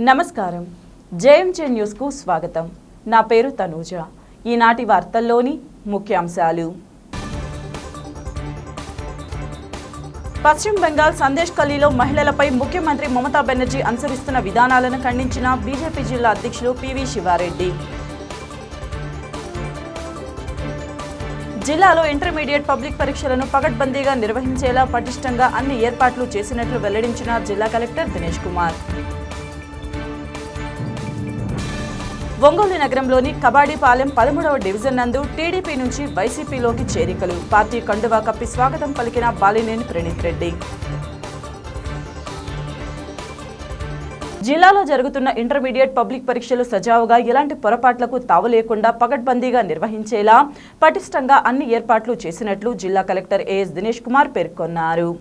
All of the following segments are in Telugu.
నమస్కారం జేఎంజే న్యూస్ కు స్వాగతం నా పేరు తనూజ ఈనాటి వార్తల్లోని ముఖ్యాంశాలు పశ్చిమ బెంగాల్ సందేశ్ ఖలీలో మహిళలపై ముఖ్యమంత్రి మమతా బెనర్జీ అనుసరిస్తున్న విధానాలను ఖండించిన బీజేపీ జిల్లా అధ్యక్షులు పివి శివారెడ్డి జిల్లాలో ఇంటర్మీడియట్ పబ్లిక్ పరీక్షలను పకడ్బందీగా నిర్వహించేలా పటిష్టంగా అన్ని ఏర్పాట్లు చేసినట్లు వెల్లడించిన జిల్లా కలెక్టర్ దినేష్ కుమార్ ఒంగోలు నగరంలోని కబాడిపాలెం 13వ డివిజన్ నందు టీడీపీ నుంచి వైసీపీలోకి చేరికలు పార్టీ కండువా కప్పి స్వాగతం పలికిన బాలినేని ప్రణీత్ రెడ్డి జిల్లాలో జరుగుతున్న ఇంటర్మీడియట్ పబ్లిక్ పరీక్షలు సజావుగా ఎలాంటి పొరపాట్లకు తావు లేకుండా పకడ్బందీగా నిర్వహించేలా పటిష్టంగా అన్ని ఏర్పాట్లు చేసినట్లు జిల్లా కలెక్టర్ ఏఎస్ దినేష్ కుమార్ పేర్కొన్నారు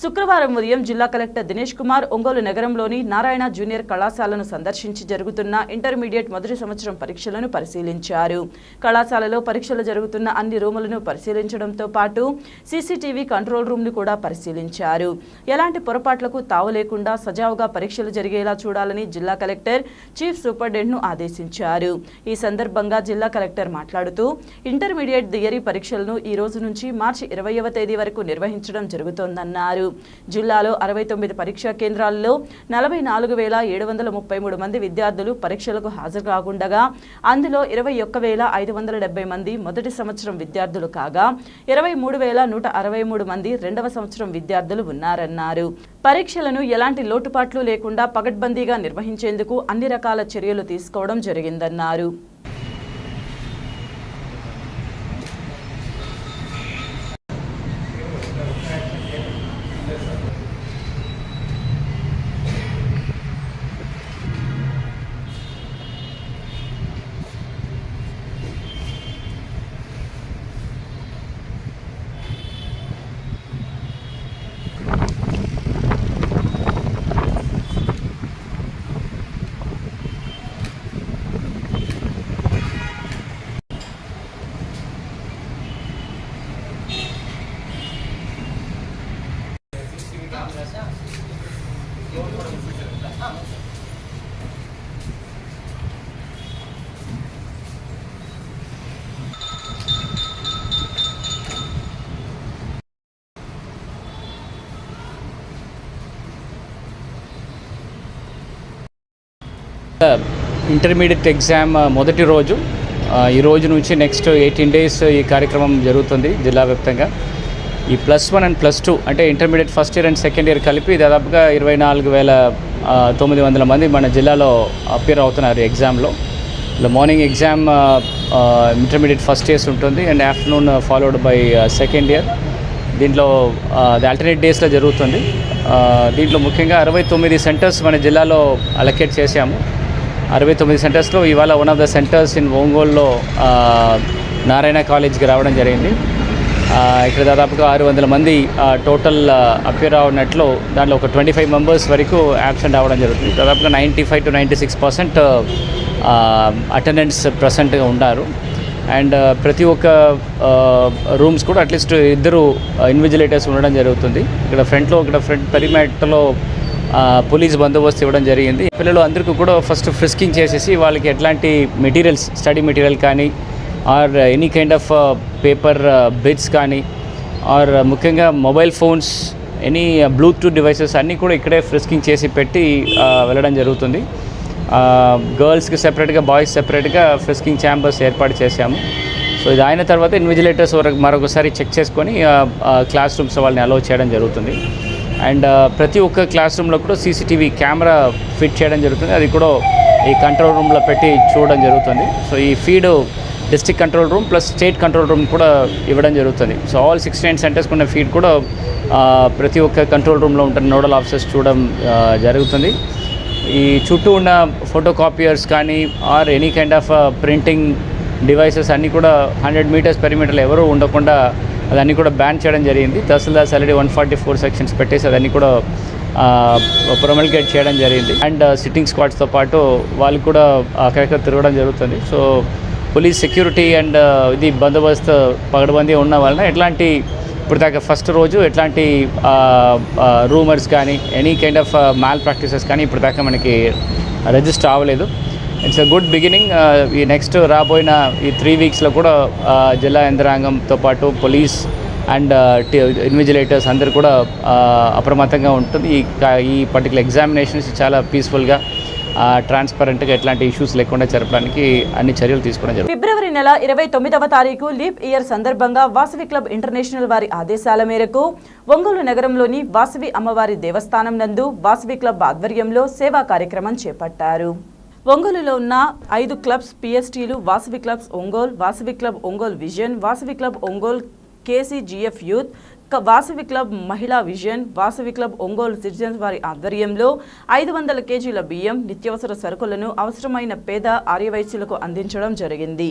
శుక్రవారం ఉదయం జిల్లా కలెక్టర్ దినేష్ కుమార్ ఒంగోలు నగరంలోని నారాయణ జూనియర్ కళాశాలను సందర్శించి జరుగుతున్న ఇంటర్మీడియట్ మొదటి సంవత్సరం పరీక్షలను పరిశీలించారు. కళాశాలలో పరీక్షలు జరుగుతున్న అన్ని రూములను పరిశీలించడంతో పాటు సీసీటీవీ కంట్రోల్ రూమ్ ను కూడా పరిశీలించారు. ఎలాంటి పొరపాట్లకు తావు లేకుండా సజావుగా పరీక్షలు జరిగేలా చూడాలని జిల్లా కలెక్టర్ చీఫ్ సూపరింటెండెంట్ ను ఆదేశించారు. ఈ సందర్భంగా జిల్లా కలెక్టర్ మాట్లాడుతూ ఇంటర్మీడియట్ థియరీ పరీక్షలను ఈ రోజు నుంచి మార్చి 20వ తేదీ వరకు నిర్వహించడం జరుగుతోందన్నారు. జిల్లాలో 69 పరీక్షా కేంద్రాల్లో 44,733 మంది విద్యార్థులు పరీక్షలకు హాజరు కాకుండా అందులో 21,570 మంది మొదటి సంవత్సరం విద్యార్థులు కాగా 23,163 మంది రెండవ సంవత్సరం విద్యార్థులు ఉన్నారన్నారు. పరీక్షలను ఎలాంటి లోటుపాట్లు లేకుండా పకడ్బందీగా నిర్వహించేందుకు అన్ని రకాల చర్యలు తీసుకోవడం జరిగిందన్నారు. ఇంటర్మీడియట్ ఎగ్జామ్ మొదటి రోజు ఈ రోజు నుంచి నెక్స్ట్ 18 డేస్ ఈ కార్యక్రమం జరుగుతుంది జిల్లా వ్యాప్తంగా. ఈ +1 అండ్ +2 అంటే intermediate first year and second year కలిపి దాదాపుగా 24,900 మంది మన జిల్లాలో అపియర్ అవుతున్నారు ఎగ్జామ్లో. Morning exam intermediate first years ఉంటుంది and afternoon followed by second year. దీంట్లో ఆల్టర్నేట్ డేస్లో జరుగుతుంది. దీంట్లో ముఖ్యంగా 69 సెంటర్స్ మన జిల్లాలో అలొకేట్ చేశాము. 69 సెంటర్స్లో ఇవాళ one of the centres in ఒంగోలులో నారాయణ కాలేజ్కి రావడం జరిగింది. ఇక్కడ దాదాపుగా 600 మంది టోటల్ అపియర్ అవునట్లు దాంట్లో ఒక 25 మెంబర్స్ వరకు యాబ్సెంట్ అవ్వడం జరుగుతుంది. దాదాపుగా 95 to 96% అటెండెన్స్ ప్రెసెంట్గా ఉన్నారు. అండ్ ప్రతి ఒక్క రూమ్స్ కూడా అట్లీస్ట్ 2 ఇన్విజిలేటర్స్ ఉండడం జరుగుతుంది. ఇక్కడ ఫ్రంట్ పెరిమీటర్లో పోలీస్ బందోబస్తు ఇవ్వడం జరిగింది. పిల్లలు అందరికీ కూడా ఫస్ట్ ఫ్రిస్కింగ్ చేసేసి వాళ్ళకి ఎట్లాంటి మెటీరియల్స్ స్టడీ మెటీరియల్ కానీ or any kind of paper bits కానీ ఆర్ ముఖ్యంగా mobile phones any Bluetooth devices అన్నీ కూడా ఇక్కడే ఫ్రిస్కింగ్ చేసి పెట్టి వెళ్ళడం జరుగుతుంది. గర్ల్స్కి సెపరేట్గా బాయ్స్ సెపరేట్గా ఫ్రిస్కింగ్ ఛాంబర్స్ ఏర్పాటు చేశాము. సో ఇది అయిన తర్వాత ఇన్విజిలేటర్స్ మరొకసారి చెక్ చేసుకొని క్లాస్ రూమ్స్ వాళ్ళని అలౌ చేయడం జరుగుతుంది. అండ్ ప్రతి ఒక్క క్లాస్ రూమ్లో కూడా సీసీటీవీ కెమెరా ఫిట్ చేయడం జరుగుతుంది. అది కూడా ఈ కంట్రోల్ రూమ్లో పెట్టి చూడడం జరుగుతుంది. సో ఈ feed district control room plus state control room కూడా ఇవ్వడం జరుగుతుంది. సో ఆల్ 69 సెంటర్స్కి ఉన్న ఫీడ్ కూడా ప్రతి ఒక్క కంట్రోల్ రూమ్లో ఉంటున్న నోడల్ ఆఫీసర్స్ చూడడం జరుగుతుంది. ఈ చుట్టూ ఉన్న ఫోటో కాపీయర్స్ కానీ or any kind of printing devices అన్నీ కూడా 100 మీటర్స్ పెరిమీటర్లు ఎవరూ ఉండకుండా అదన్నీ కూడా బ్యాన్ చేయడం జరిగింది. తహసీల్దార్స్ ఆల్రెడీ 144 సెక్షన్స్ పెట్టేసి అదన్నీ కూడా ప్రొమల్గేట్ చేయడం జరిగింది. అండ్ సిట్టింగ్ స్క్వాడ్స్తో పాటు వాళ్ళు కూడా అక్కడక్కడ తిరగడం జరుగుతుంది. సో పోలీస్ సెక్యూరిటీ అండ్ ఇది బందోబస్తు పగడబందీ ఉన్న వలన ఎట్లాంటి ఇప్పుడు దాకా ఫస్ట్ రోజు ఎట్లాంటి రూమర్స్ కానీ any kind of mall practices కానీ ఇప్పుడు దాకా మనకి రిజిస్టర్ అవ్వలేదు. It's a good beginning. ఈ నెక్స్ట్ రాబోయిన ఈ 3 వీక్స్లో కూడా జిల్లా యంత్రాంగంతో పాటు పోలీస్ అండ్ ఇన్విజిలేటర్స్ అందరూ కూడా అప్రమత్తంగా ఉంటుంది. ఈ పర్టికులర్ ఎగ్జామినేషన్స్ చాలా పీస్ఫుల్గా ట్రాన్స్పరెంట్గా ఎట్లాంటి ఇష్యూస్ లేకుండా జరపడానికి అన్ని చర్యలు తీసుకోవడం జరుగుతుంది. ఫిబ్రవరి నెల 29వ తారీఖు లీప్ ఇయర్ సందర్భంగా వాసవి క్లబ్ ఇంటర్నేషనల్ వారి ఆదేశాల మేరకు ఒంగోలు నగరంలోని వాసవి అమ్మవారి దేవస్థానం నందు వాసవి క్లబ్ ఆధ్వర్యంలో సేవా కార్యక్రమం చేపట్టారు. ఒంగోలులో ఉన్న 5 క్లబ్స్ పిఎస్టీలు Vasavi clubs Ongole, Vasavi club Ongole vision, Vasavi club Ongole KCGF youth, Vasavi club Mahila vision, Vasavi club Ongole citizens వారి ఆధ్వర్యంలో 500 కేజీల బియ్యం, నిత్యావసర సరుకులను అవసరమైన పేద ఆర్యవైశ్యులకు అందించడం జరిగింది.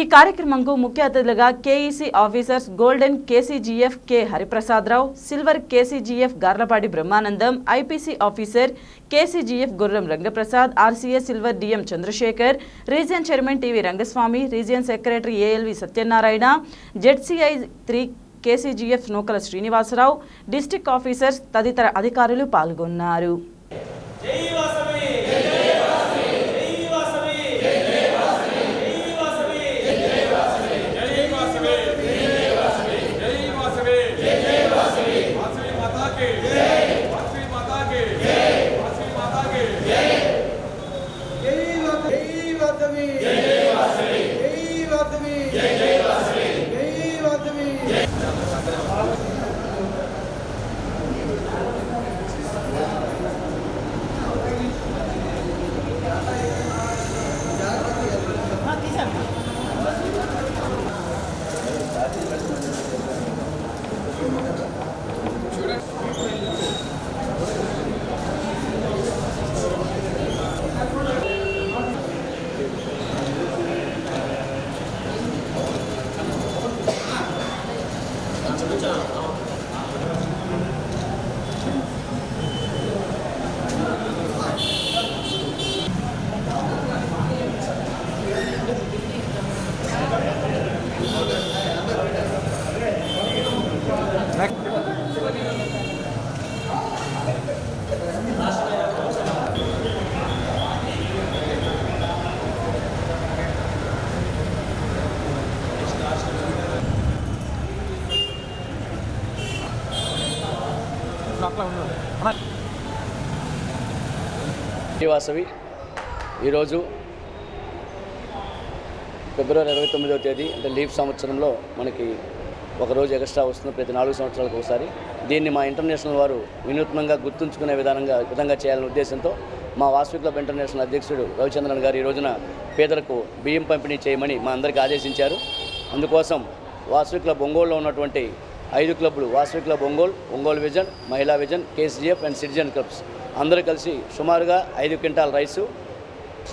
ఈ కార్యక్రమంకు ముఖ్య అతిథులుగా KEC officers golden KCGF K Hariprasadarao, silver KCGF Garlapati Brahmanandam, IPC officer KCGF Gurram Rangaprasad, RCS silver DM Chandrasekhar, region chairman TV Rangaswamy, region secretary ALV Satyanarayana, ZCI 3 KCGF Nukala Srinivasarao, district officers తదితర అధికారులు పాల్గొన్నారు. వాసవి ఈరోజు ఫిబ్రవరి 29వ తేదీ అంటే లీప్ సంవత్సరంలో మనకి ఒకరోజు ఎక్స్ట్రా వస్తుంది ప్రతి 4 సంవత్సరాలకు ఒకసారి. దీన్ని మా ఇంటర్నేషనల్ వారు వినూత్నంగా గుర్తుంచుకునే విధంగా చేయాలనే ఉద్దేశంతో మా వాసవి క్లబ్ ఇంటర్నేషనల్ అధ్యక్షుడు రవిచంద్రన్ గారు ఈ రోజున పేదలకు బియ్యం పంపిణీ చేయమని మా అందరికీ ఆదేశించారు. అందుకోసం వాసవి క్లబ్ ఒంగోలులో ఉన్నటువంటి 5 క్లబ్లు వాసవి క్లబ్ ఒంగోలు, ఒంగోలు విజన్, మహిళా vision, KCGF and citizen clubs అందరూ కలిసి సుమారుగా 5 క్వింటాల రైసు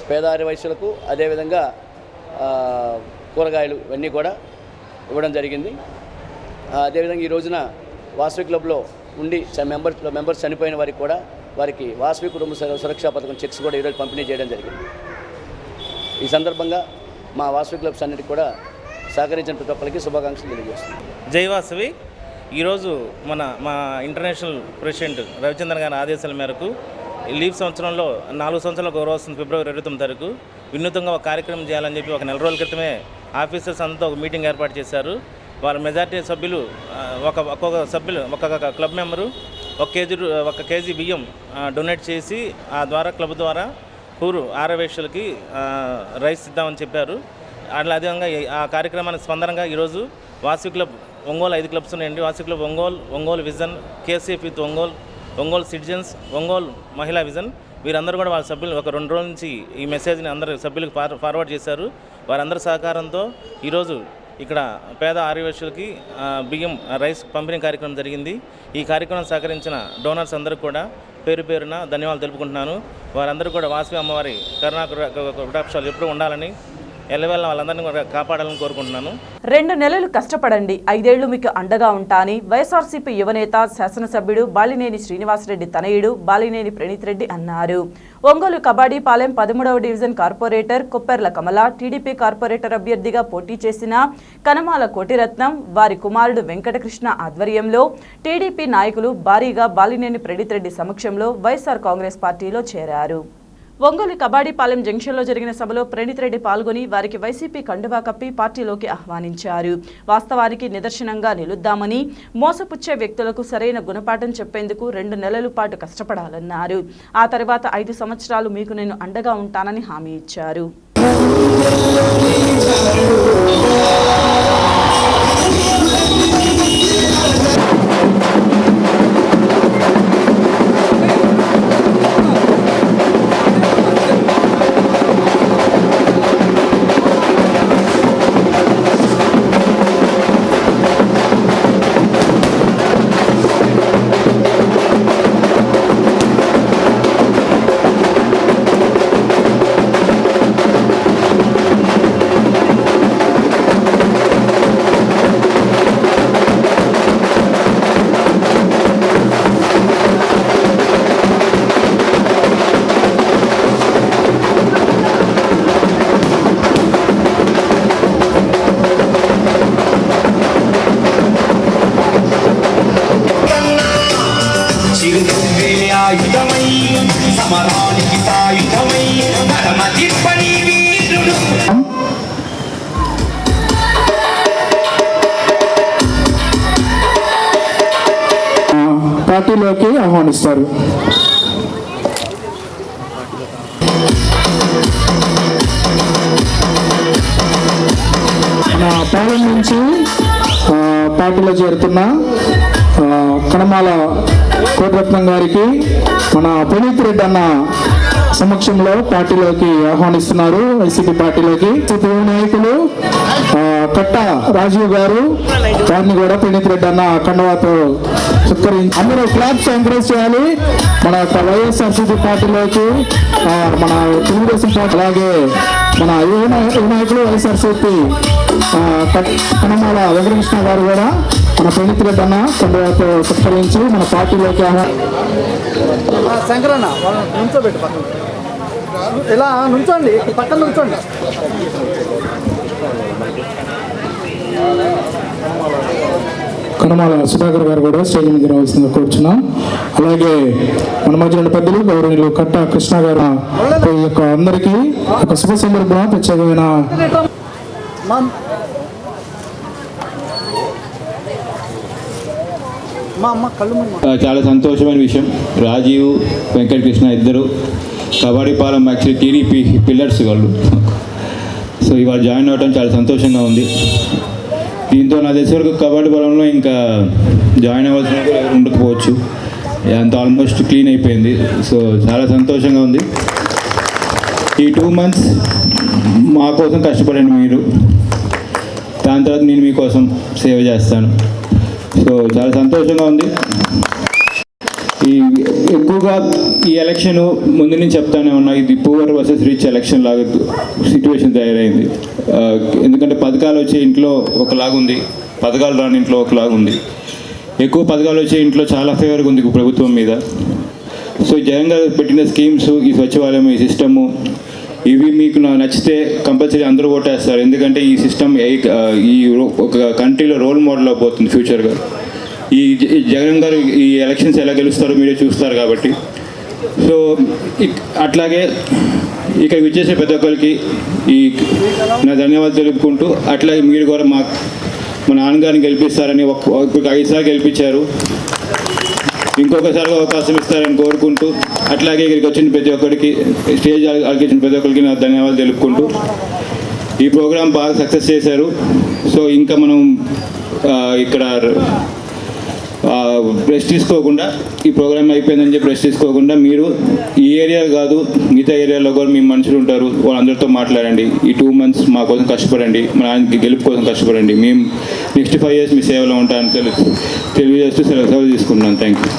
పేదారి వయసులకు అదేవిధంగా కూరగాయలు ఇవన్నీ కూడా ఇవ్వడం జరిగింది. అదేవిధంగా ఈ రోజున వాసవి క్లబ్లో ఉండి మెంబర్స్ చనిపోయిన వారికి కూడా వారికి వాసవి కుటుంబ సురక్షా పథకం చెక్స్ కూడా ఈరోజు పంపిణీ చేయడం జరిగింది. ఈ సందర్భంగా మా వాసవి క్లబ్స్ అన్నిటికీ కూడా సహకరించిన ప్రతి ఒక్కరికి శుభాకాంక్షలు తెలియజేస్తున్నాం. జై వాసవి. ఈరోజు మా ఇంటర్నేషనల్ ప్రెసిడెంట్ రవిచంద్రన్ గారి ఆదేశాల మేరకు లీవ్ సంవత్సరంలో 4 సంవత్సరాలకు ఒక రోజు ఫిబ్రవరి 29 తారీఖు వినూత్నంగా ఒక కార్యక్రమం చేయాలని చెప్పి ఒక నెల రోజుల క్రితమే ఆఫీసర్స్ అంతా ఒక మీటింగ్ ఏర్పాటు చేశారు. వాళ్ళ మెజార్టీ సభ్యులు ఒక్కొక్క క్లబ్ మెంబరు 1 కేజీ బియ్యం డొనేట్ చేసి ఆ ద్వారా క్లబ్ ద్వారా పూరు ఆరవేశ్యులకి రైస్ ఇద్దామని చెప్పారు. అట్లా అదేవిధంగా ఆ కార్యక్రమానికి స్పందనగా ఈరోజు వాసవి క్లబ్ ఒంగోలు 5 క్లబ్స్ ఉన్నాయండి. Vasavi club Ongole, Ongole vision, KCF with Ongole, Ongole citizens, Ongole మహిళా విజన్ వీరందరూ కూడా వాళ్ళ సభ్యులు ఒక 2 రోజుల నుంచి ఈ మెసేజ్ని అందరు సభ్యులకు ఫార్వర్డ్ చేశారు. వారందరి సహకారంతో ఈరోజు ఇక్కడ పేద ఆర్యవేశ్యులకి బియ్యం రైస్ పంపిణీ కార్యక్రమం జరిగింది. ఈ కార్యక్రమం సహకరించిన డోనర్స్ అందరూ కూడా పేరు పేరున ధన్యవాదాలు తెలుపుకుంటున్నాను. వారందరూ కూడా వాసవి అమ్మవారి కరుణాకటాక్షాలు ఎప్పుడూ ఉండాలని ఎల్లవేళ వాళ్ళందరినీ కూడా కాపాడాలని కోరుకుంటున్నాను. 2 నెలలు కష్టపడండి, 5 ఏళ్లు మీకు అండగా ఉంటాని వైఎస్ఆర్సీపీ యువనేత శాసనసభ్యుడు బాలినేని శ్రీనివాసరెడ్డి తనయుడు బాలినేని ప్రణీత్ రెడ్డి అన్నారు. ఒంగోలు కబాడీపాలెం 13వ డివిజన్ కార్పొరేటర్ కొప్పెర్ల కమల, టీడీపీ కార్పొరేటర్ అభ్యర్థిగా పోటీ చేసిన కనమాల కోటిరత్నం, వారి కుమారుడు వెంకటకృష్ణ ఆధ్వర్యంలో టీడీపీ నాయకులు భారీగా బాలినేని ప్రణీత్ రెడ్డి సమక్షంలో వైఎస్ఆర్ కాంగ్రెస్ పార్టీలో చేరారు. ఒంగోలు కబాడీపాలెం జంక్షన్లో జరిగిన సభలో ప్రణీత్ రెడ్డి పాల్గొని వారికి వైసీపీ కండువా కప్పి పార్టీలోకి ఆహ్వానించారు. వాస్తవానికి నిదర్శనంగా నిలుద్దామని, మోసపుచ్చే వ్యక్తులకు సరైన గుణపాఠం చెప్పేందుకు 2 నెలల పాటు కష్టపడాలన్నారు. ఆ తర్వాత 5 సంవత్సరాలు మీకు నేను అండగా ఉంటానని హామీ ఇచ్చారు. పార్టీలోకి ఆహ్వానిస్తారు. మన పాలన నుంచి పార్టీలో చేరుతున్న కణమాల కోటరత్నం గారికి మన ప్రణీత్ రెడ్డి అన్న సమక్షంలో పార్టీలోకి ఆహ్వానిస్తున్నారు. వైసీపీ పార్టీలోకి నాయకులు కట్ట రాజీవ్ గారు వారిని కూడా ప్రణీత్ రెడ్డి అన్న కండవాతో సత్కరించి అందరూ క్లాప్స్ ఎంకరేజ్ చేయాలి. మన వైఎస్ఆర్సీపీ పార్టీలోకి మన తెలుగుదేశం పార్టీ అలాగే మన యువ నాయకులు వైఎస్ఆర్సీపీ కనమాల వెంకటకృష్ణ గారు కూడా మన ప్రణీత్ రెడ్డి అన్న కండవాతో సత్కరించి మన పార్టీలోకి శంకరన్న నుంచోబెట్టు పక్కన, ఇలా నుంచోండి, పక్కన నుంచోండి. కనమాల సుధాకర్ గారు కూడా స్టేజ్ మీద రావాల్సిందిగా కోరుచున్నాం. అలాగే మన మధ్య పెద్దలు గౌరవనీయులు కట్ట కృష్ణ గారు యొక్క అందరికీ ఒక శుభ సందర్భంగా ప్రత్యేకమైన చాలా సంతోషమైన విషయం. రాజీవ్ వెంకటకృష్ణ ఇద్దరు కబడ్డీపాలెం యాక్చువల్లీ టీడీపీ పిల్లర్స్ వాళ్ళు. సో ఇవాళ జాయిన్ అవ్వడం చాలా సంతోషంగా ఉంది. దీంతో నా తెలిసి వరకు కబడ్డీపాలెంలో ఇంకా జాయిన్ అవ్వాల్సిన ఎవరు ఉండకపోవచ్చు, అంత ఆల్మోస్ట్ క్లీన్ అయిపోయింది. సో చాలా సంతోషంగా ఉంది. ఈ 2 months మా కోసం కష్టపడండి మీరు, దాని తర్వాత నేను మీకోసం సేవ చేస్తాను. సో చాలా సంతోషంగా ఉంది. ఎక్కువగా ఈ ఎలక్షన్ ముందు నుంచి చెప్తానే ఉన్నా, ఇది పూర్ వర్సెస్ రిచ్ ఎలక్షన్ లాగా సిచ్యువేషన్ తయారైంది. ఎందుకంటే పథకాలు వచ్చే ఇంట్లో ఒకలాగుంది, పథకాలు రాని ఇంట్లో ఒకలాగుంది. ఎక్కువ పథకాలు వచ్చే ఇంట్లో చాలా ఫేవర్గా ఉంది ప్రభుత్వం మీద. సో జగన్ గారు పెట్టిన స్కీమ్స్, ఈ సచివాలయం, ఈ సిస్టము, ఇవి మీకు నచ్చితే కంపల్సరీ అందరూ ఓటేస్తారు. ఎందుకంటే ఈ సిస్టమ్ ఈ ఒక కంట్రీలో రోల్ మోడల్ అయిపోతుంది ఫ్యూచర్గా. ఈ జగన్ గారు ఈ ఎలక్షన్స్ ఎలా గెలుస్తారో మీరే చూస్తారు కాబట్టి. సో అట్లాగే ఇక్కడ విచ్చేసే ప్రతి ఒక్కరికి నా ధన్యవాదాలు తెలుపుకుంటూ, అట్లాగే మీరు కూడా మా నాన్నగారిని గెలిపిస్తారని ఒక 5 సార్లు గెలిపించారు, ఇంకొకసారి అవకాశం ఇస్తారని కోరుకుంటూ, అట్లాగే ఇక్కడికి వచ్చిన ప్రతి ఒక్కరికి, స్టేజ్ అలకించిన ప్రతి ఒక్కరికి నా ధన్యవాదాలు తెలుపుకుంటూ, ఈ ప్రోగ్రాం బాగా సక్సెస్ చేశారు. సో ఇంకా మనం ఇక్కడ రెస్ట్ తీసుకోకుండా, ఈ ప్రోగ్రామ్ అయిపోయిందని చెప్పి రెస్ట్ తీసుకోకుండా, మీరు ఈ ఏరియా కాదు మిగతా ఏరియాలో కూడా మీ మనుషులు ఉంటారు, వాళ్ళందరితో మాట్లాడండి. ఈ 2 months మా కోసం కష్టపడండి, మన ఆయనకి గెలుపు కోసం కష్టపడండి. మేము నెక్స్ట్ 5 years మీ సేవలో ఉంటానని తెలియజేస్తూ సెలవు తీసుకుంటున్నాను. Thank you.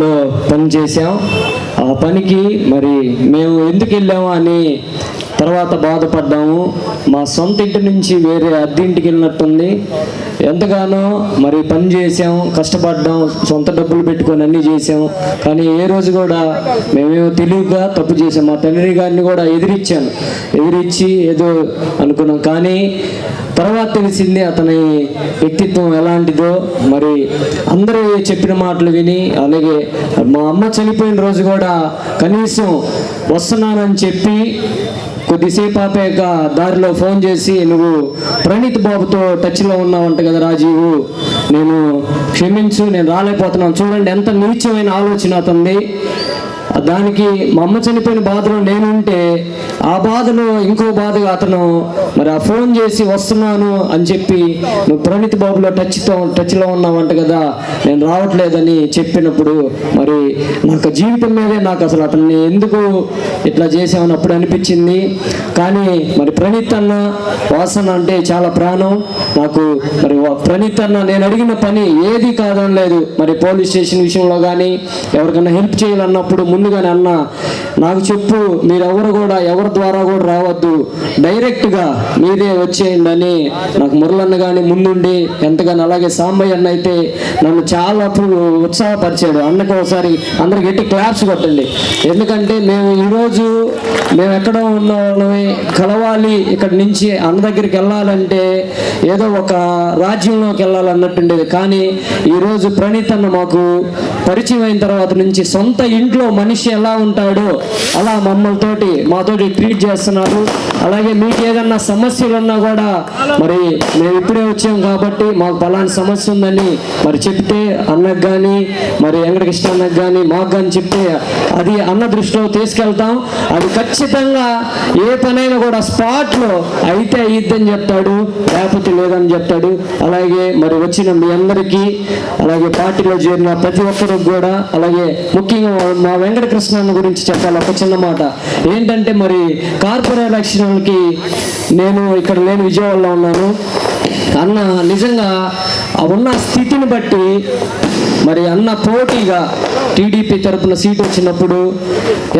లో పని చేసాం. ఆ పనికి మరి మేము ఎందుకు వెళ్ళాము అని తర్వాత బాధపడ్డాము. మా సొంత ఇంటి నుంచి వేరే అద్దె ఇంటికి వెళ్ళినట్టుంది. ఎంతగానో మరి పని చేసాం, కష్టపడ్డాం, సొంత డబ్బులు పెట్టుకొని అన్నీ చేసాం. కానీ ఏ రోజు కూడా మేమేమో తెలివిగా తప్పు చేసాం. మా తండ్రి గారిని కూడా ఎదిరించి ఏదో అనుకున్నాం. కానీ తర్వాత తెలిసింది అతని వ్యక్తిత్వం ఎలాంటిదో. మరి అందరూ చెప్పిన మాటలు విని, అలాగే మా అమ్మ చనిపోయిన రోజు కూడా కనీసం వస్తున్నానని చెప్పి కొద్దిసేపు ఆపాక దారిలో ఫోన్ చేసి, నువ్వు ప్రణీత్ బాబుతో టచ్లో ఉన్నావంట కదా రాజీవు, నేను క్షమించు, నేను రాలేకపోతున్నాను. చూడండి ఎంత నీచమైన ఆలోచన అతనిది. దానికి మా అమ్మ చనిపోయిన బాధలో నేనుంటే ఆ బాధలో ఇంకో బాధగా అతను మరి ఆ ఫోన్ చేసి వస్తున్నాను అని చెప్పి, నువ్వు ప్రణీత్ బాబులో టచ్లో ఉన్నావంట కదా, నేను రావట్లేదని చెప్పినప్పుడు మరి నాకు జీవితం మీదే నాకు అసలు అతన్ని ఎందుకు ఇట్లా చేసామని అప్పుడు అనిపించింది. కానీ మరి ప్రణీత్ అన్న, వాసన అంటే చాలా ప్రాణం నాకు. మరి ప్రణీత్ అన్న నేను అడిగిన పని ఏది కాదనలేదు. మరి పోలీస్ స్టేషన్ విషయంలో కానీ ఎవరికైనా హెల్ప్ చేయాలన్నప్పుడు ముందుగానే అన్న నాకు చెప్పు, మీరెవరు కూడా ఎవరి ద్వారా కూడా రావద్దు, డైరెక్ట్గా మీరే వచ్చేయండి అని నాకు మురళన్న కానీ ముందుండి ఎంతగానో, అలాగే సాంబయ్య అన్న అయితే నన్ను చాలా ఉత్సాహపరిచాడు. అన్నకు ఒకసారి అందరికి గట్టి క్లాప్స్ కొట్టండి. ఎందుకంటే మేము ఎక్కడ ఉన్న వాళ్ళమే కలవాలి, ఇక్కడ నుంచి అన్న దగ్గరికి వెళ్ళాలంటే ఏదో ఒక రాజ్యంలోకి వెళ్ళాలన్నట్టుండేది. కానీ ఈరోజు ప్రణీత్ అన్న మాకు పరిచయం అయిన తర్వాత నుంచి సొంత ఇంట్లో మనిషి ఎలా ఉంటాడో అలా మాతోటి ట్రీట్ చేస్తున్నారు. అలాగే మీకు ఏదన్నా సమస్యలు ఉన్నా కూడా మరి మేము ఇప్పుడే వచ్చాం కాబట్టి మాకు పలానా సమస్య ఉందని మరి చెప్తే అన్నకు కానీ మరి వెంకటకృష్ణ అన్నకు కానీ మాకు కానీ చెప్తే అది అన్న దృష్టిలో తీసుకెళ్తాం. అది ఖచ్చితంగా ఏ పనైనా కూడా స్పాట్లో అయితే అయిద్దని చెప్తాడు, లేకపోతే లేదని చెప్తాడు. అలాగే మరి వచ్చిన మీ అందరికీ, అలాగే పార్టీలో చేరిన ప్రతి ఒక్కరికి కూడా, అలాగే ముఖ్యంగా మా వెంకటకృష్ణ గురించి చెప్పాలి ఒక చిన్న మాట. ఏంటంటే మరి కార్పొరేట్ ఎలక్షన్లకి నేను ఇక్కడ లేని విజయవాడలో ఉన్నాను. అన్న నిజంగా ఉన్న స్థితిని బట్టి మరి అన్న పోటీగా టీడీపీ తరఫున సీట్ వచ్చినప్పుడు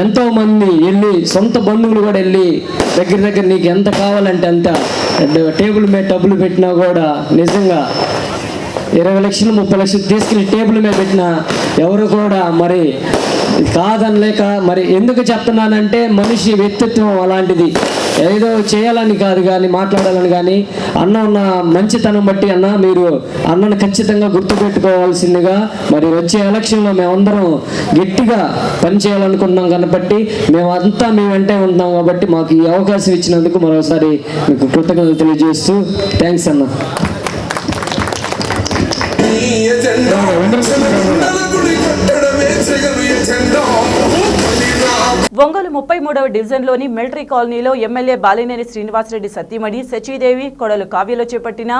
ఎంతోమంది వెళ్ళి, సొంత బంధువులు కూడా వెళ్ళి దగ్గర నీకు ఎంత కావాలంటే అంత టేబుల్ మీద డబ్బులు పెట్టినా కూడా నిజంగా 20 లక్షలు 30 లక్షలు తీసుకెళ్ళి టేబుల్ మీద పెట్టినా ఎవరు కూడా మరి కాదనలేక. మరి ఎందుకు చెప్తున్నానంటే మనిషి వ్యక్తిత్వం అలాంటిది. ఏదో చేయాలని కాదు కానీ, మాట్లాడాలని కానీ, అన్న ఉన్న మంచితనం బట్టి అన్న మీరు అన్నను ఖచ్చితంగా గుర్తుపెట్టుకోవాల్సిందిగా. మరి వచ్చే ఎలక్షన్లో మేమందరం గట్టిగా పనిచేయాలనుకుంటున్నాం కాబట్టి మేమంతా మీ వెంటే ఉంటున్నాం కాబట్టి మాకు ఈ అవకాశం ఇచ్చినందుకు మరోసారి మీకు కృతజ్ఞతలు తెలియజేస్తూ థ్యాంక్స్ అన్న. ఒంగోలు 33వ డివిజన్లోని మిలిటరీ కాలనీలో ఎమ్మెల్యే బాలినేని శ్రీనివాసరెడ్డి సతీమణి శచీదేవి కొడలు కావ్యలో చేపట్టిన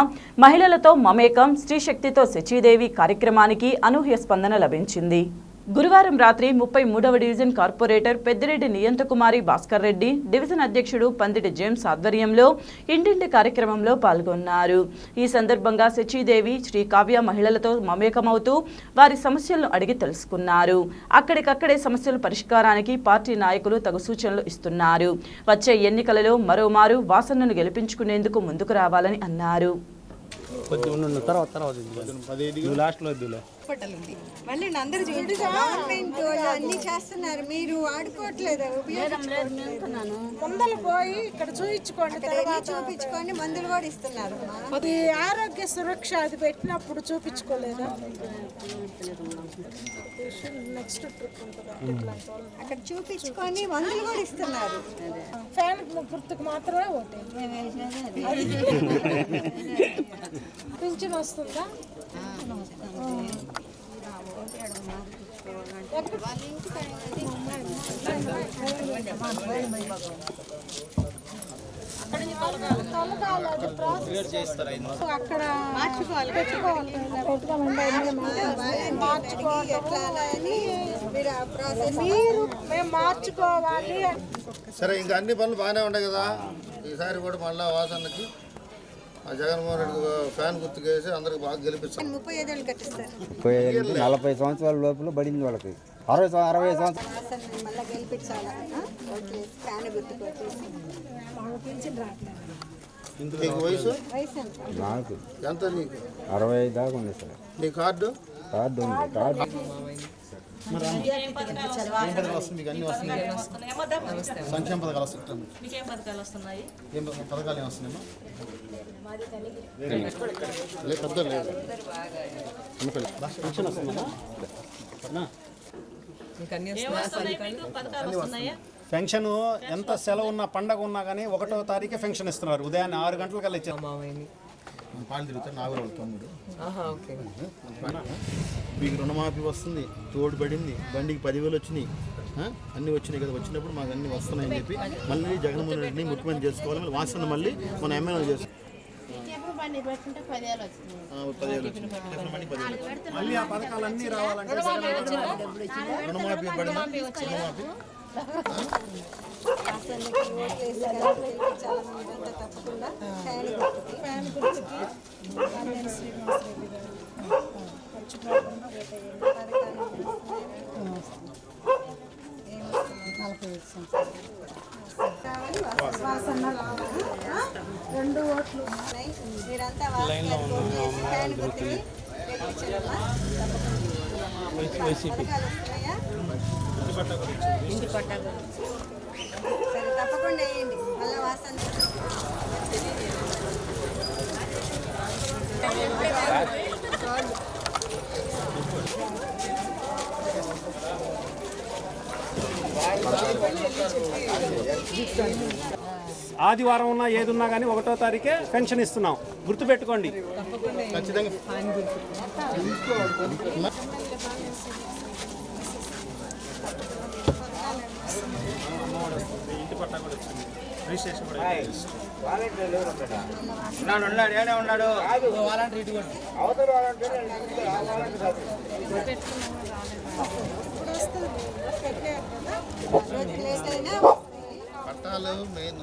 మహిళలతో మమేకం స్త్రీశక్తితో శచీదేవి కార్యక్రమానికి అనూహ్య స్పందన లభించింది. గురువారం రాత్రి 33వ division corporator Peddireddy Niyantakumari Bhaskar Reddy, division అధ్యక్షుడు పందిటి జేమ్స్ ఆధ్వర్యంలో ఇంటింటి కార్యక్రమంలో పాల్గొన్నారు. ఈ సందర్భంగా శచీదేవి, శ్రీ కావ్య మహిళలతో మమేకమవుతూ వారి సమస్యలను అడిగి తెలుసుకున్నారు. అక్కడికక్కడే సమస్యల పరిష్కారానికి పార్టీ నాయకులు తగు సూచనలు ఇస్తున్నారు. వచ్చే ఎన్నికలలో మరోమారు వాసన్నను గెలిపించుకునేందుకు ముందుకు రావాలని అన్నారు. మళ్ళీ అందరూ గవర్నమెంట్ అన్ని చేస్తున్నారు, మీరు వాడుకోవట్లేదు. మందులు పోయి ఇక్కడ చూపించుకొని మందులు కూడా ఇస్తున్నారు. అది ఆరోగ్య సురక్ష అది పెట్టినప్పుడు చూపించుకోలేదా? నెక్స్ట్ ట్రిప్ అక్కడ చూపించుకొని మందులు కూడా ఇస్తున్నారు. ఫ్యాన్ గుర్తుకు మాత్రమే ఓటే. పింఛన్ వస్తుందా? అక్కడ మార్చుకోవాలి. మేము మార్చుకోవాలి. సరే, ఇంకా అన్ని పనులు బాగానే ఉన్నాయి కదా. ఈసారి కూడా మళ్ళీ వాసనకి జగన్మోహన్ రెడ్డి ఫ్యాన్ గుర్తుకేసి అందరికి బాగా గెలిపించారు. 35 ఏళ్ళు కట్టిస్తారు. 40 సంవత్సరాల లోపల పడింది వాళ్ళకి 60 సంవత్సరాలు మళ్ళీ గెలిపించాలా? ఓకే, ఫ్యాన్ గుర్తుకు వచ్చేసి నీకు వయసు నాకు ఎంత? నీకు 65 దాకా ఉంది సార్. నీ కార్డు ఉంది. కార్డు మీకు అన్ని వస్తున్నాయి. సంక్షేమ పథకాలు వస్తున్నాయి. ఏం పథకాలు ఏమొస్తున్నాయమ్మా? లేదు, పెద్ద లేదు. పెన్షన్ వస్తుందా? పెన్షన్ ఎంత సెలవు ఉన్నా పండగ ఉన్నా కానీ 1వ తారీఖే పెన్షన్ ఇస్తున్నారు. ఉదయాన్నే 6 గంటలకల్లా ఇచ్చారు. పాలు తిరుగుతారు నాగరావు తమ్ముడు. మీకు రుణమాఫీ వస్తుంది, తోడుపడింది, బండికి 10,000 వచ్చినాయి, అన్నీ వచ్చినాయి కదా. వచ్చినప్పుడు మాకు అన్నీ వస్తున్నాయని చెప్పి మళ్ళీ జగన్మోహన్ రెడ్డిని ముఖ్యమంత్రి చేసుకోవాలి. మళ్ళీ వాసన మళ్ళీ మన ఎమ్మెల్యే చేసుకోవాలి. 10,000 మళ్ళీ ఆ పథకాలన్నీ రావాలంటే రుణమాఫీ రుణమాఫీ తప్పకుండా ఫ్యాన్ మీరంతా ఫ్యాన్ గుర్తుని ఇంటి పట్టా సరే, తప్పకుండా వేయండి. మళ్ళీ వాసన ఆదివారం ఉన్నా ఏది ఉన్నా కానీ 1వ తారీఖే పెన్షన్ ఇస్తున్నాం. గుర్తుపెట్టుకోండి. ఖచ్చితంగా ఇంటి పట్టా కూడా వచ్చింది. రిజిస్ట్రేషన్ కూడా పట్టాలు మెయిన్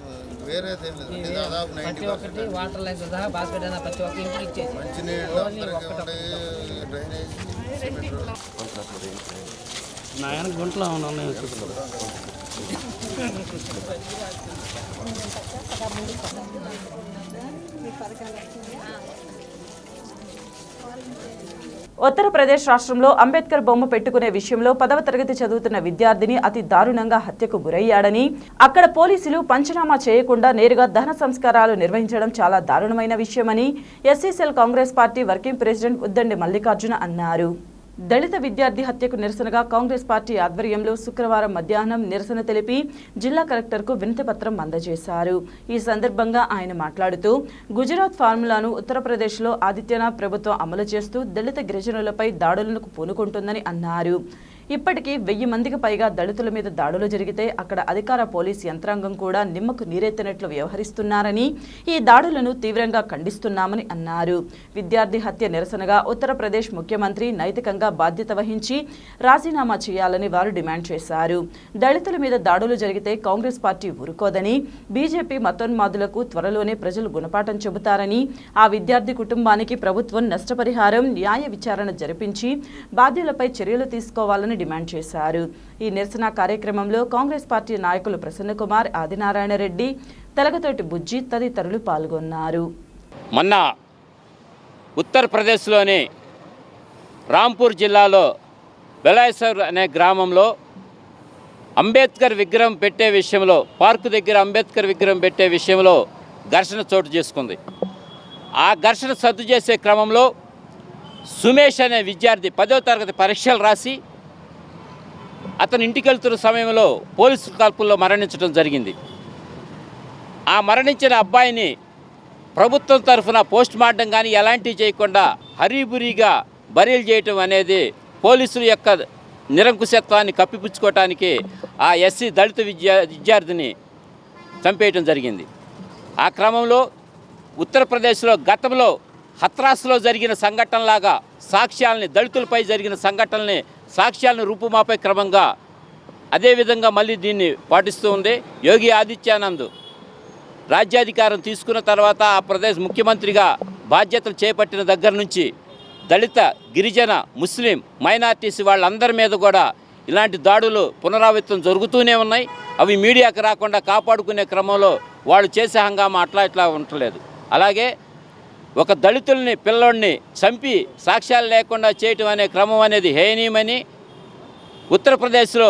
వేరేది ఏం లేదు. దాదాపు 90% వాటర్ లైన్స్ సహా బాస్కెట్ అయినా ప్రతి ఒక్క ఇంటికి ఇచ్చేసి మంచినీళ్ళు అందరికీ ఉంటాయి. డ్రైనేజ్ నా ఆయన గుంటలో ఉన్నాయి. ఉత్తరప్రదేశ్ రాష్ట్రంలో అంబేద్కర్ బొమ్మ పెట్టుకునే విషయంలో 10వ తరగతి చదువుతున్న విద్యార్థిని అతి దారుణంగా హత్యకు గురయ్యాడని, అక్కడ పోలీసులు పంచనామా చేయకుండా నేరుగా దహన సంస్కారాలు నిర్వహించడం చాలా దారుణమైన విషయమని SC cell Congress party working president Uddandi Mallikarjuna అన్నారు. దళిత విద్యార్థి హత్యకు నిరసనగా కాంగ్రెస్ పార్టీ ఆధ్వర్యంలో శుక్రవారం మధ్యాహ్నం నిరసన తెలిపి జిల్లా కలెక్టర్కు వినతిపత్రం అందజేశారు. ఈ సందర్భంగా ఆయన మాట్లాడుతూ గుజరాత్ ఫార్ములాను ఉత్తరప్రదేశ్లో ఆదిత్యనాథ్ ప్రభుత్వం అమలు చేస్తూ దళిత గిరిజనులపై దాడులకు పూనుకుంటుందని అన్నారు. ఇప్పటికీ 1000 మందికి పైగా దళితుల మీద దాడులు జరిగితే అక్కడ అధికార పోలీస్ యంత్రాంగం కూడా నిమ్మకు నీరెత్తినట్లు వ్యవహరిస్తున్నారని, ఈ దాడులను తీవ్రంగా ఖండిస్తున్నామని అన్నారు. విద్యార్థి హత్య నిరసనగా ఉత్తరప్రదేశ్ ముఖ్యమంత్రి నైతికంగా బాధ్యత వహించి రాజీనామా చేయాలని వారు డిమాండ్ చేశారు. దళితుల మీద దాడులు జరిగితే కాంగ్రెస్ పార్టీ ఊరుకోదని, బీజేపీ మతోన్మాదులకు త్వరలోనే ప్రజలు గుణపాఠం చెబుతారని, ఆ విద్యార్థి కుటుంబానికి ప్రభుత్వం నష్టపరిహారం, న్యాయ విచారణ జరిపించి బాధ్యులపై చర్యలు తీసుకోవాలని డిమాండ్ చేశారు. ఈ నిరసన కార్యక్రమంలో కాంగ్రెస్ పార్టీ నాయకులు ప్రసన్న కుమార్, ఆదినారాయణ రెడ్డి, తెలగతోటి బుజ్జి తదితరులు పాల్గొన్నారు. మొన్న ఉత్తరప్రదేశ్లోని రాంపూర్ జిల్లాలో బెలాయ్సర్ అనే గ్రామంలో అంబేద్కర్ విగ్రహం పెట్టే విషయంలో, పార్కు దగ్గర అంబేద్కర్ విగ్రహం పెట్టే విషయంలో ఘర్షణ చోటు చేసుకుంది. ఆ ఘర్షణ సద్దు చేసే క్రమంలో సుమేష్ అనే విద్యార్థి 10వ తరగతి పరీక్షలు రాసి అతను ఇంటికి వెళ్తున్న సమయంలో పోలీసు కాల్పుల్లో మరణించడం జరిగింది. ఆ మరణించిన అబ్బాయిని ప్రభుత్వం తరఫున పోస్ట్ మార్టం కానీ ఎలాంటివి చేయకుండా హరీబురీగా బరీలు చేయటం అనేది పోలీసుల యొక్క నిరంకుశత్వాన్ని కప్పిపుచ్చుకోవటానికి ఆ ఎస్సీ దళిత విద్యార్థిని చంపేయటం జరిగింది. ఆ క్రమంలో ఉత్తరప్రదేశ్లో గతంలో హత్రాస్లో జరిగిన సంఘటనలాగా సాక్ష్యాలని, దళితులపై జరిగిన సంఘటనల్ని, సాక్ష్యాలను రూపుమాపే క్రమంగా అదేవిధంగా మళ్ళీ దీన్ని పాటిస్తూ ఉంది. యోగి ఆదిత్యానంద్ రాజ్యాధికారం తీసుకున్న తర్వాత ఆ ప్రదేశ్ ముఖ్యమంత్రిగా బాధ్యతలు చేపట్టిన దగ్గర నుంచి దళిత, గిరిజన, ముస్లిం, మైనార్టీస్ వాళ్ళందరి మీద కూడా ఇలాంటి దాడులు పునరావృతం జరుగుతూనే ఉన్నాయి. అవి మీడియాకు రాకుండా కాపాడుకునే క్రమంలో వాళ్ళు చేసే హంగామా ఇట్లా ఉండలేదు. అలాగే ఒక దళితుల్ని, పిల్లోడిని చంపి సాక్ష్యాలు లేకుండా చేయటం అనే క్రమం అనేది హేయనీయమని, ఉత్తరప్రదేశ్లో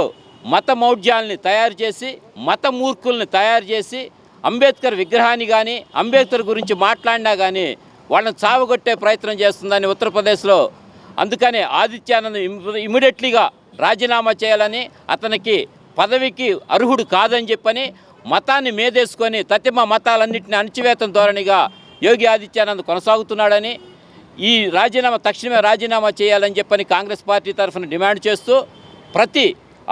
మత మౌఢ్యాల్ని తయారు చేసి, మత మూర్ఖుల్ని తయారు చేసి, అంబేద్కర్ విగ్రహాన్ని కానీ, అంబేద్కర్ గురించి మాట్లాడినా కానీ వాళ్ళని చావగొట్టే ప్రయత్నం చేస్తుందని ఉత్తరప్రదేశ్లో. అందుకనే ఆదిత్యానంద్ ఇమీడియట్లీగా రాజీనామా చేయాలని, అతనికి పదవికి అర్హుడు కాదని చెప్పని మతాన్ని మేదేసుకొని తతిమ మతాలన్నింటినీ అణచివేతం ధోరణిగా యోగి ఆదిత్యానంద్ కొనసాగుతున్నాడని, ఈ తక్షణమే రాజీనామా చేయాలని చెప్పని కాంగ్రెస్ పార్టీ తరఫున డిమాండ్ చేస్తూ ప్రతి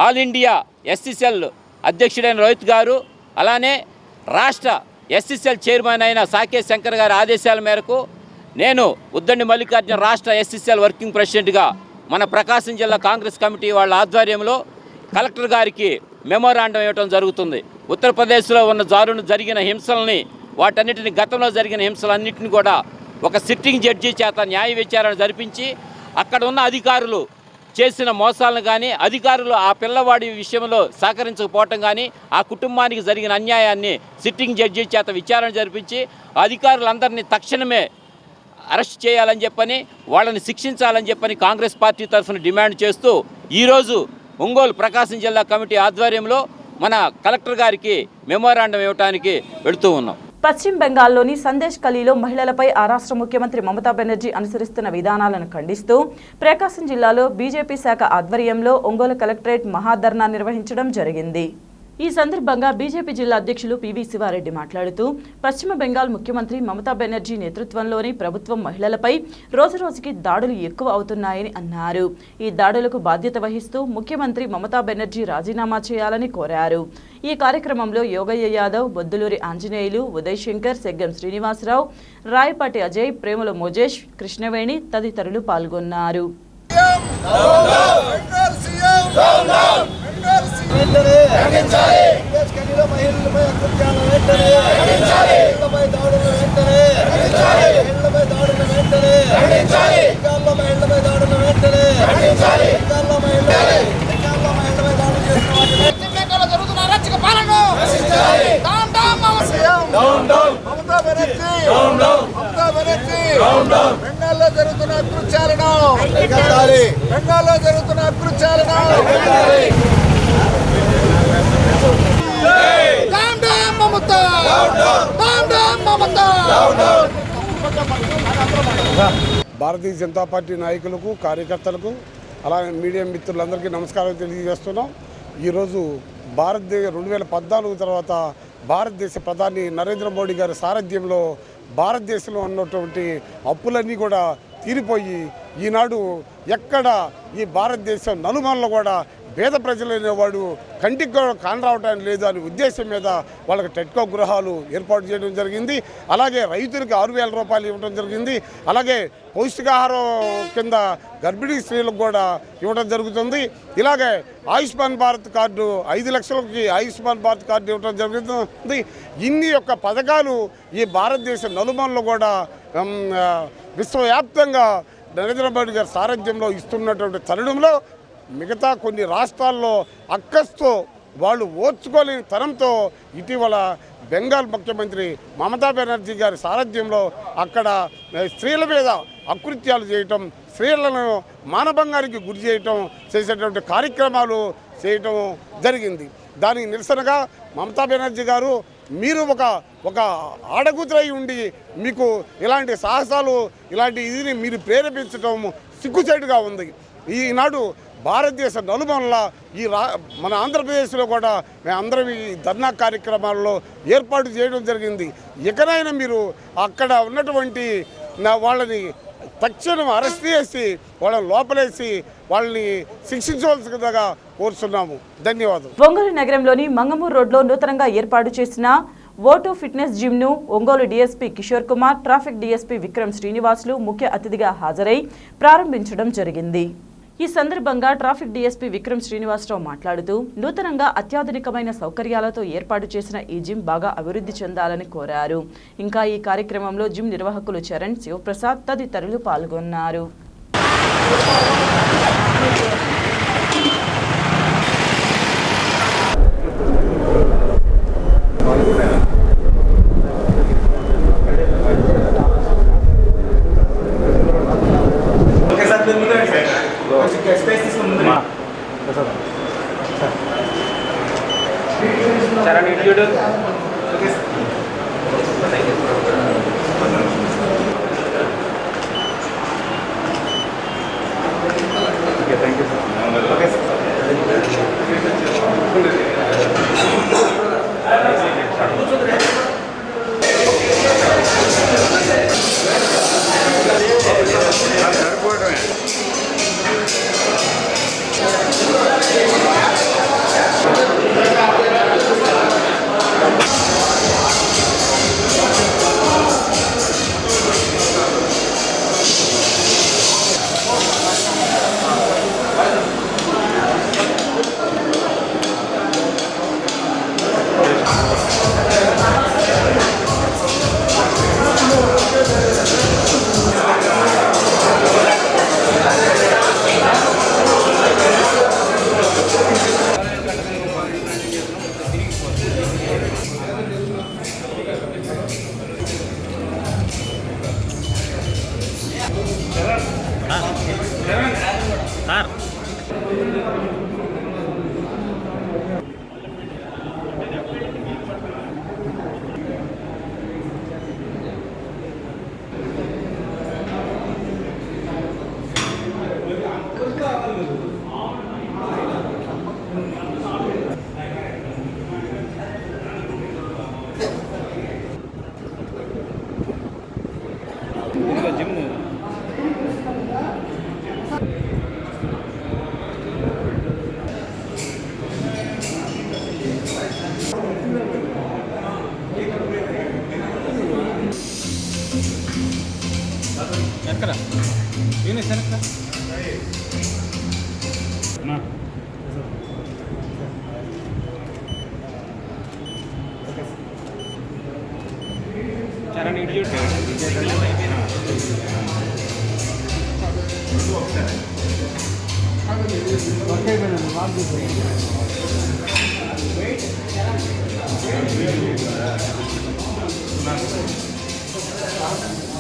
ఆల్ ఇండియా ఎస్సీసీఎల్ అధ్యక్షుడైన రోహిత్ గారు, అలానే రాష్ట్ర ఎస్సీసీఎల్ చైర్మన్ అయిన సాకే శంకర్ గారి ఆదేశాల మేరకు నేను ఉద్దండి మల్లికార్జున రాష్ట్ర ఎస్సీసీఎల్ వర్కింగ్ ప్రెసిడెంట్గా మన ప్రకాశం జిల్లా కాంగ్రెస్ కమిటీ వాళ్ళ ఆధ్వర్యంలో కలెక్టర్ గారికి మెమోరాండం ఇవ్వడం జరుగుతుంది. ఉత్తరప్రదేశ్లో ఉన్న జరిగిన హింసల్ని, వాటన్నిటిని, గతంలో జరిగిన హింసలన్నింటినీ కూడా ఒక సిట్టింగ్ జడ్జి చేత న్యాయ విచారణ జరిపించి అక్కడ ఉన్న అధికారులు చేసిన మోసాలను కానీ, అధికారులు ఆ పిల్లవాడి విషయంలో సహకరించకపోవటం కానీ, ఆ కుటుంబానికి జరిగిన అన్యాయాన్ని సిట్టింగ్ జడ్జి చేత విచారణ జరిపించి అధికారులందరినీ తక్షణమే అరెస్ట్ చేయాలని చెప్పని, వాళ్ళని శిక్షించాలని చెప్పని కాంగ్రెస్ పార్టీ తరఫున డిమాండ్ చేస్తూ ఈరోజు ఒంగోలు ప్రకాశం జిల్లా కమిటీ ఆధ్వర్యంలో మన కలెక్టర్ గారికి మెమోరాండం ఇవ్వడానికి వెళుతూ ఉన్నాం. పశ్చిమ బెంగాల్లోని సందేశ్ ఖలీలో మహిళలపై ఆ రాష్ట్ర ముఖ్యమంత్రి మమతా బెనర్జీ అనుసరిస్తున్న విధానాలను ఖండిస్తూ ప్రకాశం జిల్లాలో బీజేపీ శాఖ ఆధ్వర్యంలో ఒంగోలు కలెక్టరేట్ మహాధర్నా నిర్వహించడం జరిగింది. ఈ సందర్భంగా బీజేపీ జిల్లా అధ్యక్షులు పివి శివారెడ్డి మాట్లాడుతూ పశ్చిమ బెంగాల్ ముఖ్యమంత్రి మమతా బెనర్జీ నేతృత్వంలోని ప్రభుత్వం మహిళలపై రోజురోజుకి దాడులు ఎక్కువ అవుతున్నాయని అన్నారు. ఈ దాడులకు బాధ్యత వహిస్తూ ముఖ్యమంత్రి మమతా బెనర్జీ రాజీనామా చేయాలని కోరారు. ఈ కార్యక్రమంలో యోగయ్య యాదవ్, బొద్దులూరి ఆంజనేయులు, ఉదయ్ శంకర్, సెగ్గం శ్రీనివాసరావు, రాయపాటి అజయ్, ప్రేమల మోజేష్, కృష్ణవేణి తదితరులు పాల్గొన్నారు. బెంగాల్లో జరుగుతున్న అకృత్యాలను, బెంగాల్లో జరుగుతున్న అకృత్యాలను భారతీయ జనతా పార్టీ నాయకులకు, కార్యకర్తలకు, అలాగే మీడియా మిత్రులందరికీ నమస్కారం తెలియజేస్తున్నాం. ఈరోజు 2014 తర్వాత భారతదేశ ప్రధాని నరేంద్ర మోడీ గారి సారథ్యంలో భారతదేశంలో ఉన్నటువంటి అప్పులన్నీ కూడా తీరిపోయి ఈనాడు ఎక్కడ ఈ భారతదేశం నలుమూలలో కూడా పేద ప్రజలు అనేవాడు కంటికి కూడా కానరావటానికి లేదు అనే ఉద్దేశం మీద వాళ్ళకి టెట్కో గృహాలు ఏర్పాటు చేయడం జరిగింది. అలాగే రైతులకు 6,000 రూపాయలు ఇవ్వడం జరిగింది. అలాగే పౌష్టికాహారం కింద గర్భిణీ స్త్రీలకు కూడా ఇవ్వడం జరుగుతుంది. ఇలాగే ఆయుష్మాన్ భారత్ కార్డు 5 లక్షలకి ఆయుష్మాన్ భారత్ కార్డు ఇవ్వడం జరుగుతుంది. ఇన్ని యొక్క పథకాలు ఈ భారతదేశ నలుమూలలో కూడా విశ్వవ్యాప్తంగా నరేంద్ర మోడీ గారి సారథ్యంలో ఇస్తున్నటువంటి తరుణంలో మిగతా కొన్ని రాష్ట్రాల్లో అక్కస్తో వాళ్ళు ఓర్చుకోలేని తరంతో ఇటీవల బెంగాల్ ముఖ్యమంత్రి మమతా బెనర్జీ గారి సారథ్యంలో అక్కడ స్త్రీల మీద అకృత్యాలు చేయటం, స్త్రీలను మానభంగానికి గురి చేయటం, చేసేటువంటి కార్యక్రమాలు చేయటం జరిగింది. దానికి నిరసనగా మమతా బెనర్జీ గారు మీరు ఒక ఆడకూతురై ఉండి మీకు ఇలాంటి సాహసాలు, ఇలాంటి ఇదిని మీరు ప్రేరేపించడం సిగ్గుచేటుగా ఉంది. ఈనాడు భారతదేశ నలుమూలల మన ఆంధ్రప్రదేశ్లో కూడా మేమందరం ఈ ధర్నా కార్యక్రమాల్లో ఏర్పాటు చేయడం జరిగింది. ఇకనైనా మీరు అక్కడ ఉన్నటువంటి వాళ్ళని తక్షణం అరెస్ట్ చేసి వాళ్ళని లోపలేసి వాళ్ళని శిక్షించవలసిందిగా కోరుతున్నాము. ధన్యవాదాలు. ఒంగోలు నగరంలోని మంగమూరు రోడ్లో నూతనంగా ఏర్పాటు చేసిన ఓటో ఫిట్నెస్ జిమ్ను Ongole DSP Kishore Kumar, traffic DSP Vikram Srinivasulu ముఖ్య అతిథిగా హాజరై ప్రారంభించడం జరిగింది. ఈ సందర్భంగా ట్రాఫిక్ డీఎస్పీ విక్రమ్ శ్రీనివాసరావు మాట్లాడుతూ నూతనంగా అత్యాధునికమైన సౌకర్యాలతో ఏర్పాటు చేసిన ఈ జిమ్ బాగా అభివృద్ధి చెందాలని కోరారు. ఇంకా ఈ కార్యక్రమంలో జిమ్ నిర్వాహకులు చరణ్, శివప్రసాద్ తదితరులు పాల్గొన్నారు.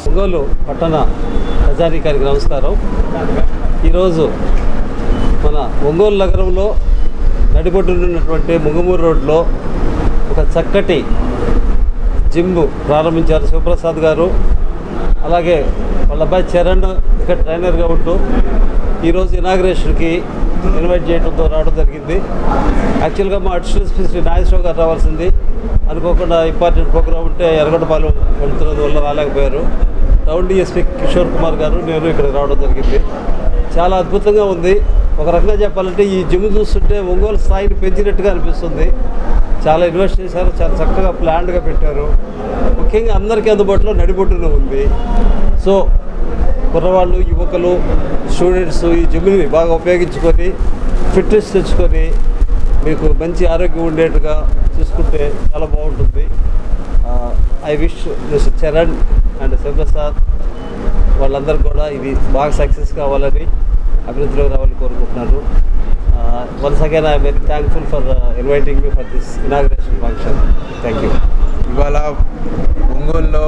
ఒంగోలు పట్టణ ప్రజానీకానికి నమస్కారం. ఈరోజు మన ఒంగోలు నగరంలో నడిబొడ్డునున్నటువంటి ముంగమూరు రోడ్లో ఒక చక్కటి జిమ్ ప్రారంభించారు శివప్రసాద్ గారు. అలాగే వాళ్ళ అబ్బాయి చరణ్ ఇక్కడ ట్రైనర్గా ఉంటూ ఈరోజు ఇనాగ్రేషన్కి ఇన్వైట్ చేయడంతో రావడం జరిగింది. యాక్చువల్గా మా అడిషనల్ స్పీకర్ నాగేశ్వరరావు గారు రావాల్సింది, అనుకోకుండా ఇంపార్టెంట్ ప్రోగ్రామ్ ఉంటే ఎర్రగొండపాలెం వెళ్తున్నందువల్ల రాలేకపోయారు. టౌన్ డిఎస్పీ కిషోర్ కుమార్ గారు, నేను ఇక్కడ రావడం జరిగింది. చాలా అద్భుతంగా ఉంది. ఒక రకంగా చెప్పాలంటే ఈ జిమ్ చూస్తుంటే ఒంగోలు స్థాయిని పెంచినట్టుగా అనిపిస్తుంది. చాలా ఇన్వెస్ట్ చేశారు, చాలా చక్కగా ప్లాన్డ్గా పెట్టారు. ముఖ్యంగా అందరికీ అందుబాటులో నడిబొడ్డున ఉంది. సో కుర్రవాళ్ళు, యువకులు, స్టూడెంట్స్ ఈ జిమ్ని బాగా ఉపయోగించుకొని ఫిట్నెస్ తెచ్చుకొని మీకు మంచి ఆరోగ్యం ఉండేట్టుగా చూసుకుంటే చాలా బాగుంటుంది. I wish mister Charan and Shivaprasad వాళ్ళందరూ కూడా ఇది బాగా సక్సెస్ కావాలని, అభివృద్ధిలో రావాలని కోరుకుంటున్నాను. Once again I very thankful for inviting me for this inauguration function. Thank you. ఇవాళ ఒంగోలులో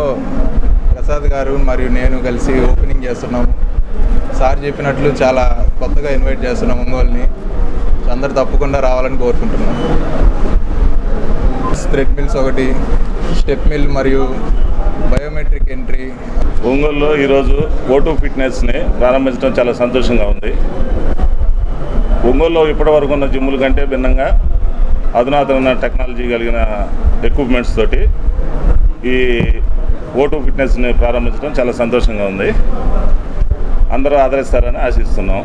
ప్రసాద్ గారు మరియు నేను కలిసి ఓపెనింగ్ చేస్తున్నాము. సార్ చెప్పినట్లు చాలా కొత్తగా ఇన్వైట్ చేస్తున్నాం ఒంగోలుని. అందరు తప్పకుండా రావాలని కోరుకుంటున్నాం. థ్రెడ్ మిల్స్ ఒకటి, స్టెప్ మిల్ మరియు బయోమెట్రిక్ ఎంట్రీ. ఒంగోలులో ఈరోజు ఓటూ ఫిట్నెస్ని ప్రారంభించడం చాలా సంతోషంగా ఉంది. ఒంగోలులో ఇప్పటివరకు ఉన్న జిమ్ముల కంటే భిన్నంగా అధునాతన టెక్నాలజీ కలిగిన ఎక్విప్మెంట్స్ తోటి ఈ ఓటూ ఫిట్నెస్ని ప్రారంభించడం చాలా సంతోషంగా ఉంది. అందరూ ఆదరిస్తారని ఆశిస్తున్నాం.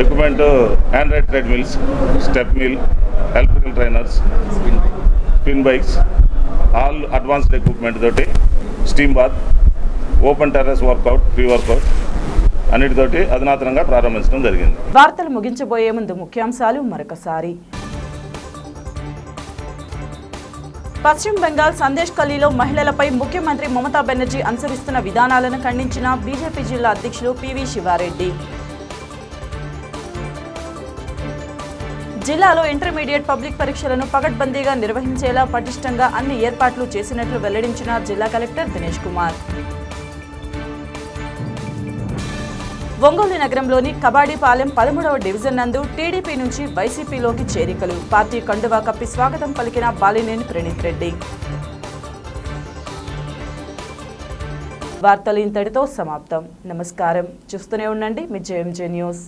Equipment android treadmills, step mill, electrical trainers, spin bikes, all advanced equipment తోటి steam bath, open terrace workout, free workout అన్నిటితోటి అధునాతనంగా ప్రారంభించడం జరిగింది. వార్తలు ముగించబోయే ముందు ముఖ్యాంశాలు మరొకసారి. పశ్చిమ బెంగాల్ సందేశ్ ఖలీలో మహిళలపై ముఖ్యమంత్రి మమతా బెనర్జీ అనుసరిస్తున్న విధానాలను ఖండించిన బీజేపీ జిల్లా అధ్యక్షులు పివి శివారెడ్డి. జిల్లాలో ఇంటర్మీడియట్ పబ్లిక్ పరీక్షలను పకడ్బందీగా నిర్వహించేలా పటిష్టంగా అన్ని ఏర్పాట్లు చేసినట్లు వెల్లడించిన జిల్లా కలెక్టర్ దినేష్ కుమార్. ఒంగోలు నగరంలోని కబాడీపాలెం 13వ డివిజన్ నందు టీడీపీ నుంచి వైసీపీలోకి చేరికలు. పార్టీ కండువా కప్పి స్వాగతం పలికిన బాలినేని ప్రణీత్ రెడ్డి. వార్తలు ఇంతటితో సమాప్తం. నమస్కారం. చూస్తూనే ఉండండి మీ జేఎంజే న్యూస్.